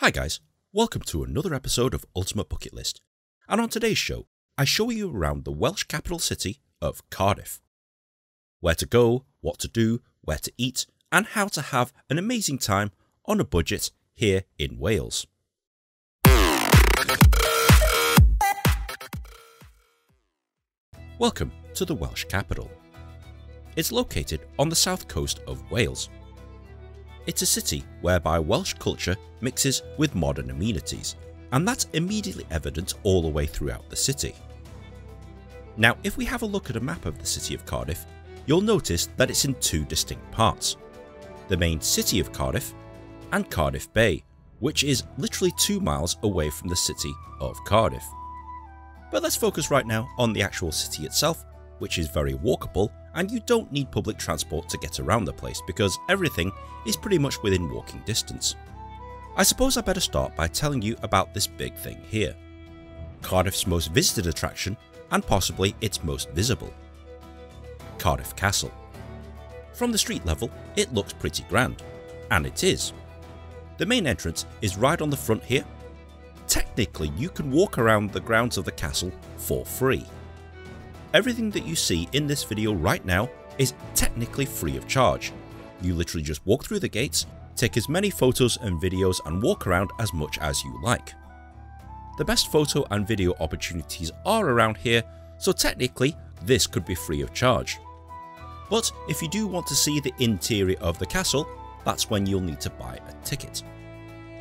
Hi guys, welcome to another episode of Ultimate Bucket List, and on today's show I show you around the Welsh capital city of Cardiff. Where to go, what to do, where to eat, and how to have an amazing time on a budget here in Wales. Welcome to the Welsh capital. It's located on the south coast of Wales. It's a city whereby Welsh culture mixes with modern amenities, and that's immediately evident all the way throughout the city. Now, if we have a look at a map of the city of Cardiff, you'll notice that it's in two distinct parts: the main city of Cardiff and Cardiff Bay, which is literally 2 miles away from the city of Cardiff. But let's focus right now on the actual city itself, which is very walkable, and you don't need public transport to get around the place because everything is pretty much within walking distance. I suppose I better start by telling you about this big thing here. Cardiff's most visited attraction, and possibly its most visible. Cardiff Castle. From the street level, it looks pretty grand, and it is. The main entrance is right on the front here. Technically, you can walk around the grounds of the castle for free. Everything that you see in this video right now is technically free of charge. You literally just walk through the gates, take as many photos and videos and walk around as much as you like. The best photo and video opportunities are around here, so technically this could be free of charge. But if you do want to see the interior of the castle, that's when you'll need to buy a ticket.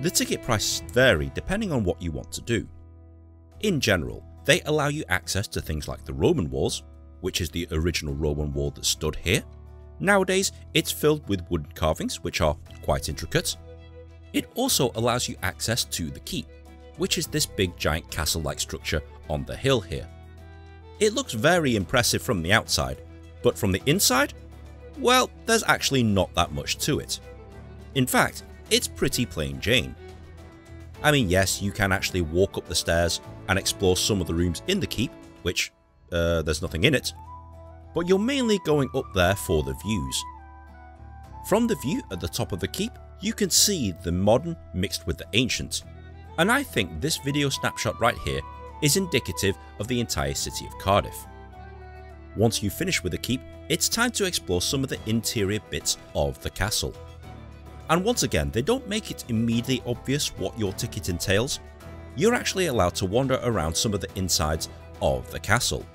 The ticket prices vary depending on what you want to do. In general, they allow you access to things like the Roman walls, which is the original Roman wall that stood here. Nowadays, it's filled with wooden carvings, which are quite intricate. It also allows you access to the keep, which is this big giant castle-like structure on the hill here. It looks very impressive from the outside, but from the inside, well, there's actually not that much to it. In fact, it's pretty plain Jane. I mean, yes, you can actually walk up the stairs and explore some of the rooms in the keep, which, there's nothing in it, but you're mainly going up there for the views. From the view at the top of the keep, you can see the modern mixed with the ancient, and I think this video snapshot right here is indicative of the entire city of Cardiff. Once you finish with the keep, it's time to explore some of the interior bits of the castle. And once again, they don't make it immediately obvious what your ticket entails. You're actually allowed to wander around some of the insides of the castle.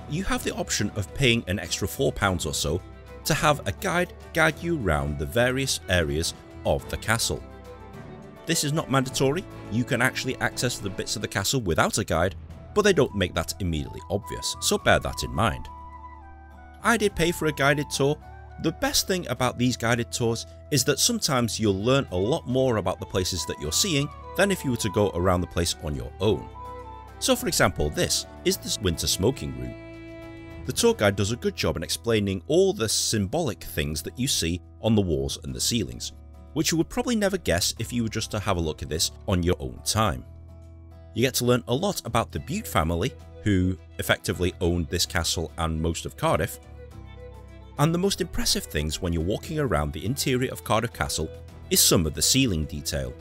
You have the option of paying an extra £4 or so to have a guide you around the various areas of the castle. This is not mandatory, you can actually access the bits of the castle without a guide, but they don't make that immediately obvious, so bear that in mind. I did pay for a guided tour. The best thing about these guided tours is that sometimes you'll learn a lot more about the places that you're seeing than if you were to go around the place on your own. So for example, this is the winter smoking room. The tour guide does a good job in explaining all the symbolic things that you see on the walls and the ceilings, which you would probably never guess if you were just to have a look at this on your own time. You get to learn a lot about the Bute family, who effectively owned this castle and most of Cardiff. And the most impressive things when you're walking around the interior of Cardiff Castle is some of the ceiling detail.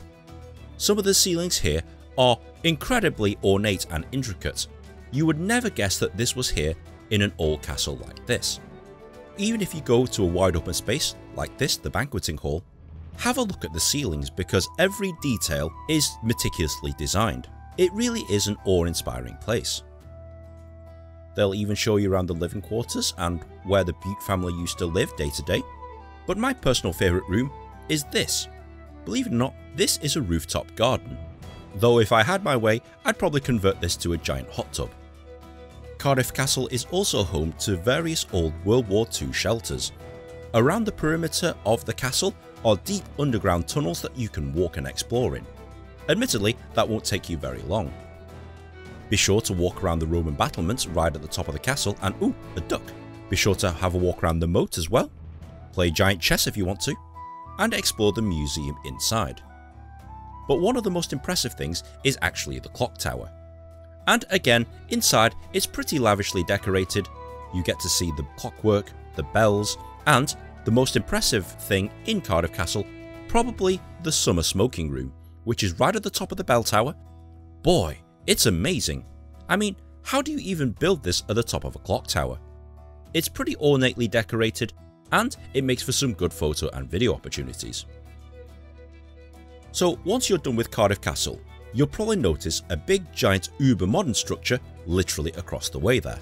Some of the ceilings here are incredibly ornate and intricate. You would never guess that this was here in an old castle like this. Even if you go to a wide open space like this, the banqueting hall, have a look at the ceilings because every detail is meticulously designed. It really is an awe-inspiring place. They'll even show you around the living quarters and where the Bute family used to live day to day. But my personal favourite room is this. Believe it or not, this is a rooftop garden. Though if I had my way, I'd probably convert this to a giant hot tub. Cardiff Castle is also home to various old World War II shelters. Around the perimeter of the castle are deep underground tunnels that you can walk and explore in. Admittedly, that won't take you very long. Be sure to walk around the Roman battlements right at the top of the castle and ooh, a duck. Be sure to have a walk around the moat as well. Play giant chess if you want to. And explore the museum inside. But one of the most impressive things is actually the clock tower. And again, inside it's pretty lavishly decorated. You get to see the clockwork, the bells, and the most impressive thing in Cardiff Castle, probably the summer smoking room, which is right at the top of the bell tower. Boy, it's amazing. I mean, how do you even build this at the top of a clock tower? It's pretty ornately decorated, and it makes for some good photo and video opportunities. So once you're done with Cardiff Castle, you'll probably notice a big giant uber modern structure literally across the way there.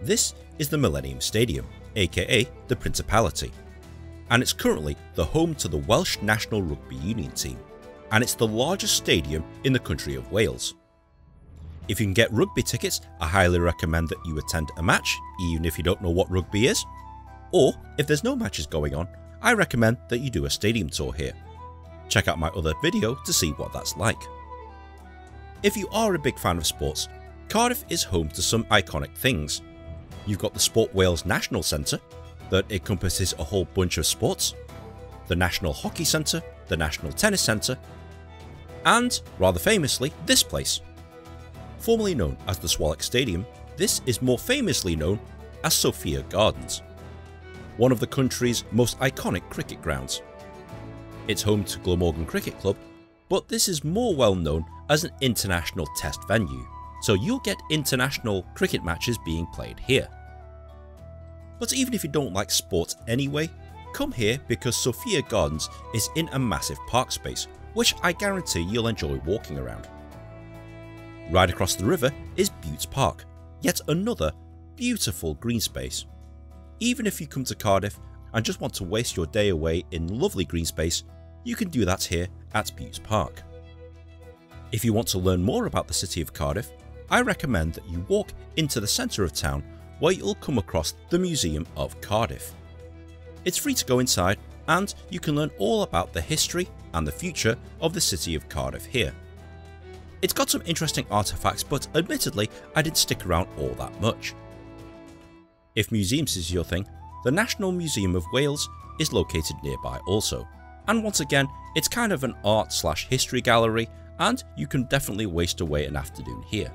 This is the Millennium Stadium, aka the Principality, and it's currently the home to the Welsh national rugby union team, and it's the largest stadium in the country of Wales. If you can get rugby tickets, I highly recommend that you attend a match, even if you don't know what rugby is. Or, if there's no matches going on, I recommend that you do a stadium tour here. Check out my other video to see what that's like. If you are a big fan of sports, Cardiff is home to some iconic things. You've got the Sport Wales National Centre, that encompasses a whole bunch of sports, the National Hockey Centre, the National Tennis Centre, and, rather famously, this place. Formerly known as the Welsh Stadium, this is more famously known as Sophia Gardens, one of the country's most iconic cricket grounds. It's home to Glamorgan Cricket Club, but this is more well known as an international test venue, so you'll get international cricket matches being played here. But even if you don't like sports anyway, come here because Sophia Gardens is in a massive park space, which I guarantee you'll enjoy walking around. Right across the river is Bute Park, yet another beautiful green space. Even if you come to Cardiff and just want to waste your day away in lovely green space, you can do that here at Bute Park. If you want to learn more about the city of Cardiff, I recommend that you walk into the centre of town where you'll come across the Museum of Cardiff. It's free to go inside and you can learn all about the history and the future of the city of Cardiff here. It's got some interesting artefacts, but admittedly I didn't stick around all that much. If museums is your thing, the National Museum of Wales is located nearby also, and once again it's kind of an art/history gallery and you can definitely waste away an afternoon here.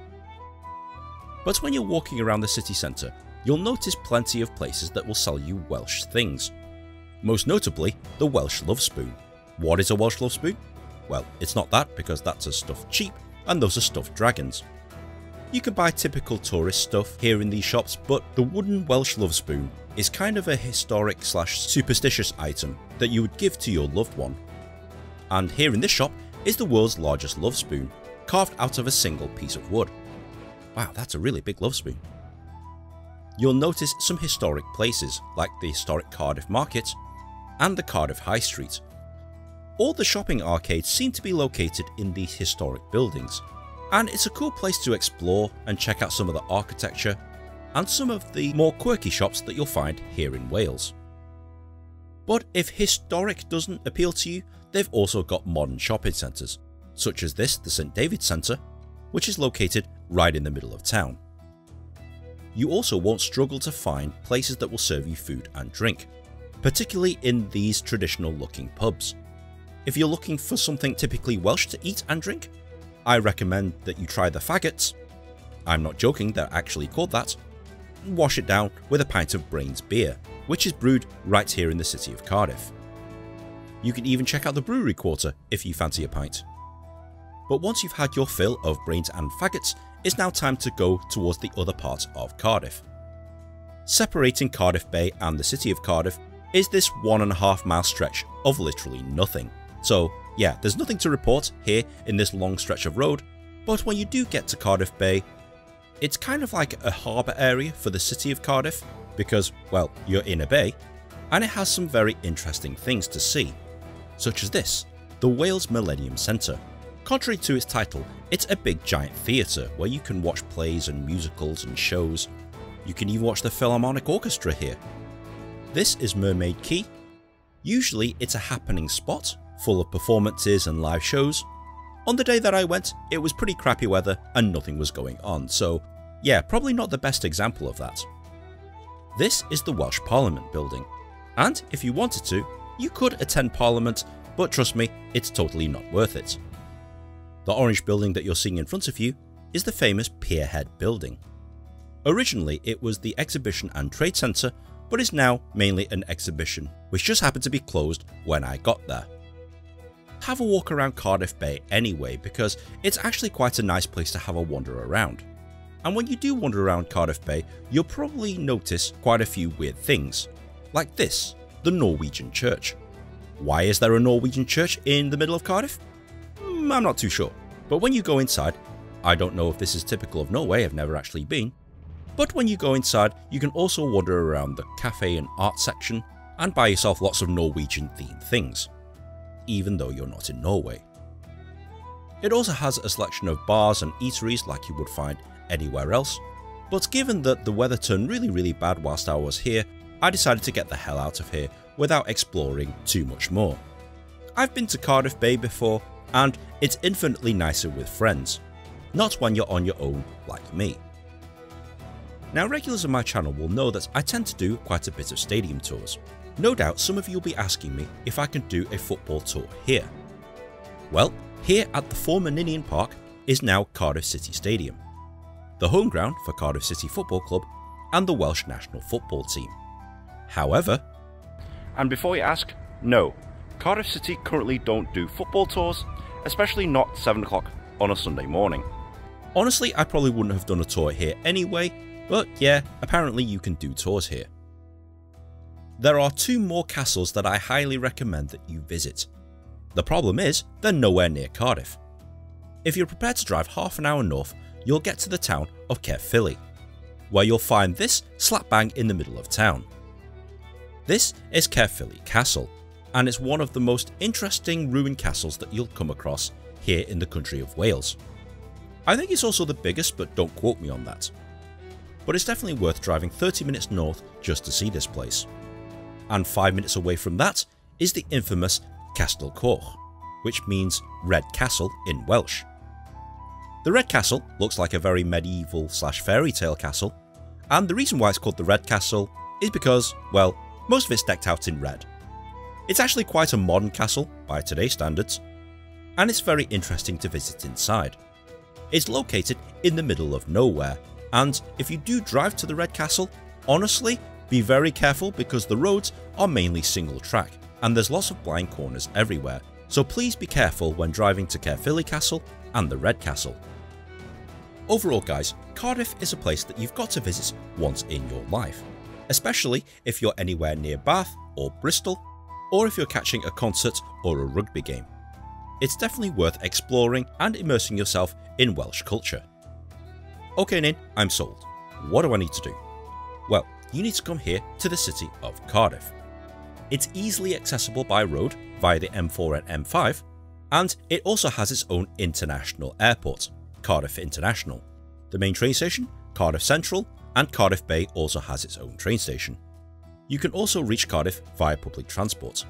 But when you're walking around the city centre, you'll notice plenty of places that will sell you Welsh things. Most notably, the Welsh Love Spoon. What is a Welsh Love Spoon? Well, it's not that because that's a stuffed sheep and those are stuffed dragons. You can buy typical tourist stuff here in these shops, but the wooden Welsh Love Spoon is kind of a historic/superstitious item that you would give to your loved one. And here in this shop is the world's largest love spoon, carved out of a single piece of wood. Wow, that's a really big love spoon. You'll notice some historic places like the historic Cardiff Market and the Cardiff High Street. All the shopping arcades seem to be located in these historic buildings, and it's a cool place to explore and check out some of the architecture and some of the more quirky shops that you'll find here in Wales. But if historic doesn't appeal to you, they've also got modern shopping centres, such as this, the St David's Centre, which is located right in the middle of town. You also won't struggle to find places that will serve you food and drink, particularly in these traditional looking pubs. If you're looking for something typically Welsh to eat and drink, I recommend that you try the faggots. I'm not joking, they're actually called that. Wash it down with a pint of Brains beer, which is brewed right here in the city of Cardiff. You can even check out the brewery quarter if you fancy a pint. But once you've had your fill of Brains and faggots, it's now time to go towards the other part of Cardiff. Separating Cardiff Bay and the city of Cardiff is this 1.5 mile stretch of literally nothing. So yeah, there's nothing to report here in this long stretch of road, but when you do get to Cardiff Bay, it's kind of like a harbour area for the city of Cardiff because, well, you're in a bay, and it has some very interesting things to see, such as this, the Wales Millennium Centre. Contrary to its title, it's a big giant theatre where you can watch plays and musicals and shows. You can even watch the Philharmonic Orchestra here. This is Mermaid Quay. Usually it's a happening spot, full of performances and live shows. On the day that I went, it was pretty crappy weather and nothing was going on, so yeah, probably not the best example of that. This is the Welsh Parliament building, and if you wanted to, you could attend Parliament, but trust me, it's totally not worth it. The orange building that you're seeing in front of you is the famous Pierhead building. Originally it was the Exhibition and Trade Centre, but is now mainly an exhibition, which just happened to be closed when I got there. have a walk around Cardiff Bay anyway, because it's actually quite a nice place to have a wander around. And when you do wander around Cardiff Bay, you'll probably notice quite a few weird things, like this, the Norwegian church. Why is there a Norwegian church in the middle of Cardiff? I'm not too sure, but when you go inside, I don't know if this is typical of Norway, I've never actually been, but when you go inside, you can also wander around the cafe and art section and buy yourself lots of Norwegian themed things, even though you're not in Norway. It also has a selection of bars and eateries like you would find anywhere else, but given that the weather turned really bad whilst I was here, I decided to get the hell out of here without exploring too much more. I've been to Cardiff Bay before, and it's infinitely nicer with friends, not when you're on your own like me. Now, regulars of my channel will know that I tend to do quite a bit of stadium tours. No doubt some of you will be asking me if I can do a football tour here. Well, here at the former Millennium Park is now Cardiff City Stadium, the home ground for Cardiff City Football Club and the Welsh national football team. However, and before you ask, no, Cardiff City currently don't do football tours, especially not 7 o'clock on a Sunday morning. Honestly, I probably wouldn't have done a tour here anyway, but yeah, apparently you can do tours here. There are 2 more castles that I highly recommend that you visit. The problem is, they're nowhere near Cardiff. If you're prepared to drive half an hour north, you'll get to the town of Caerphilly, where you'll find this slap bang in the middle of town. This is Caerphilly Castle, and it's one of the most interesting ruined castles that you'll come across here in the country of Wales. I think it's also the biggest, but don't quote me on that. But it's definitely worth driving 30 minutes north just to see this place. And 5 minutes away from that is the infamous Castell Coch, which means Red Castle in Welsh. The Red Castle looks like a very medieval / fairy tale castle, and the reason why it's called the Red Castle is because, well, most of it's decked out in red. It's actually quite a modern castle by today's standards, and it's very interesting to visit inside. It's located in the middle of nowhere, and if you do drive to the Red Castle, honestly, be very careful because the roads are mainly single track and there's lots of blind corners everywhere, so please be careful when driving to Caerphilly Castle and the Red Castle. Overall guys, Cardiff is a place that you've got to visit once in your life, especially if you're anywhere near Bath or Bristol, or if you're catching a concert or a rugby game. It's definitely worth exploring and immersing yourself in Welsh culture. Okay Ninh, I'm sold. What do I need to do? Well, you need to come here to the city of Cardiff. It's easily accessible by road via the M4 and M5, and it also has its own international airport, Cardiff International. The main train station, Cardiff Central, and Cardiff Bay also has its own train station. You can also reach Cardiff via public transport.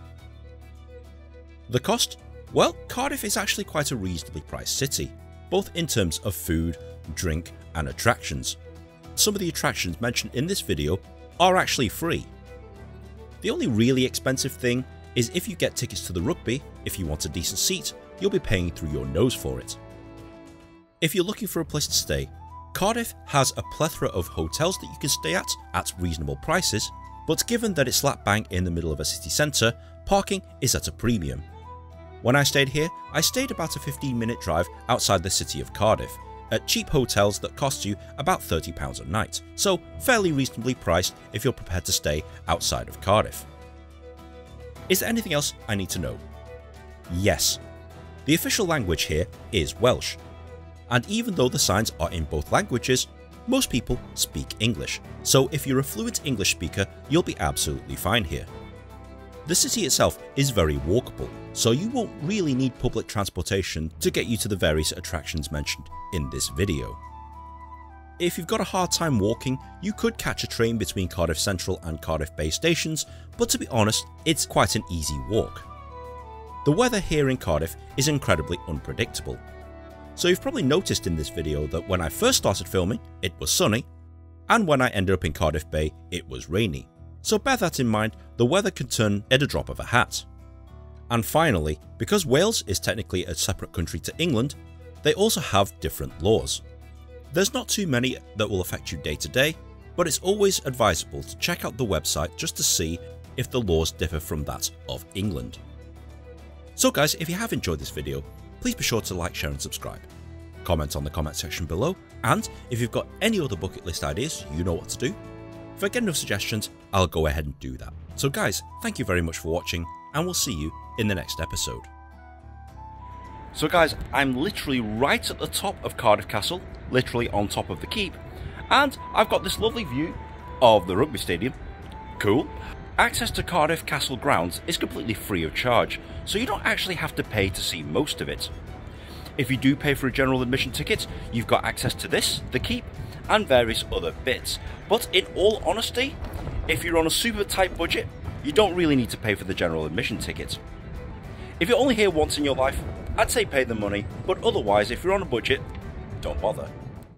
The cost? Well, Cardiff is actually quite a reasonably priced city, both in terms of food, drink, and attractions. Some of the attractions mentioned in this video are actually free. The only really expensive thing is if you get tickets to the rugby, if you want a decent seat, you'll be paying through your nose for it. If you're looking for a place to stay, Cardiff has a plethora of hotels that you can stay at reasonable prices, but given that it's slap bang in the middle of a city centre, parking is at a premium. When I stayed here, I stayed about a 15-minute drive outside the city of Cardiff, at cheap hotels that cost you about £30 a night, so fairly reasonably priced if you're prepared to stay outside of Cardiff. Is there anything else I need to know? Yes. The official language here is Welsh, and even though the signs are in both languages, most people speak English, so if you're a fluent English speaker, you'll be absolutely fine here. The city itself is very walkable, so you won't really need public transportation to get you to the various attractions mentioned in this video. If you've got a hard time walking, you could catch a train between Cardiff Central and Cardiff Bay stations, but to be honest, it's quite an easy walk. The weather here in Cardiff is incredibly unpredictable. So you've probably noticed in this video that when I first started filming, it was sunny, and when I ended up in Cardiff Bay, it was rainy. So bear that in mind, the weather can turn at a drop of a hat. And finally, because Wales is technically a separate country to England, they also have different laws. There's not too many that will affect you day to day, but it's always advisable to check out the website just to see if the laws differ from that of England. So guys, if you have enjoyed this video, please be sure to like, share and subscribe. Comment on the comment section below, and if you've got any other bucket list ideas, you know what to do. If I get enough suggestions, I'll go ahead and do that. So guys, thank you very much for watching, and we'll see you in the next episode. So guys, I'm literally right at the top of Cardiff Castle, literally on top of the keep, and I've got this lovely view of the rugby stadium. Cool. Access to Cardiff Castle grounds is completely free of charge, so you don't actually have to pay to see most of it. If you do pay for a general admission ticket, you've got access to this, the keep, and various other bits. But in all honesty, if you're on a super tight budget, you don't really need to pay for the general admission ticket. If you're only here once in your life, I'd say pay the money, but otherwise if you're on a budget, don't bother.